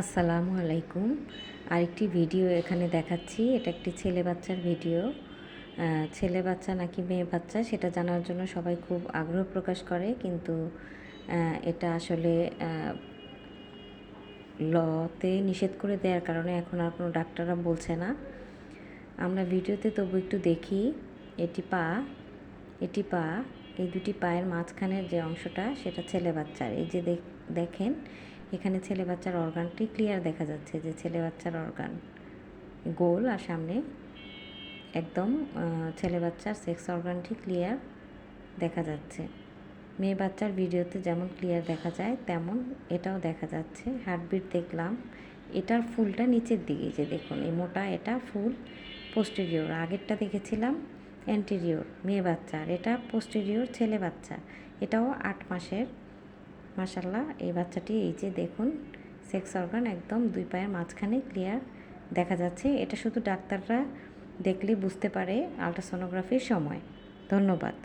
আসসালামু আলাইকুম। আরেকটি ভিডিও এখানে দেখাচ্ছি। এটা একটি ছেলে বাচ্চার ভিডিও। ছেলে বাচ্চা নাকি মেয়ে বাচ্চা সেটা জানার জন্য সবাই খুব আগ্রহ প্রকাশ করে, কিন্তু এটা আসলে লতে নিষেধ করে দেওয়ার কারণে এখন আর কোনো ডাক্তাররা বলছে না। আমরা ভিডিওতে তবু একটু দেখি। এটি পা, এটি পা, এই দুটি পায়ের মাঝখানের যে অংশটা সেটা ছেলে বাচ্চার। এই যে দেখেন এখানে ছেলে বাচ্চার অর্গানটি ক্লিয়ার দেখা যাচ্ছে, যে ছেলে বাচ্চার অর্গান গোল, আর সামনে একদম ছেলে বাচ্চার সেক্স অর্গানটি ক্লিয়ার দেখা যাচ্ছে। মেয়ে বাচ্চার ভিডিওতে যেমন ক্লিয়ার দেখা যায় তেমন এটাও দেখা যাচ্ছে। হার্টবিট দেখলাম। এটার ফুলটা নিচের দিকে, যে দেখুন এই মোটা, এটা ফুল পোস্টেরিয়র। আগেরটা দেখেছিলাম অ্যান্টেরিয়র মেয়ে বাচ্চার, এটা পোস্টেরিয়র ছেলে বাচ্চা। এটাও 8 মাসের। মাশাল্লাহ, এই বাচ্চাটি এই যে দেখুন সেক্স অর্গান একদম দুই পায়ের মাঝখানে ক্লিয়ার দেখা যাচ্ছে। এটা শুধু ডাক্তাররা দেখলে বুঝতে পারে আল্ট্রাসোনোগ্রাফির সময়। ধন্যবাদ।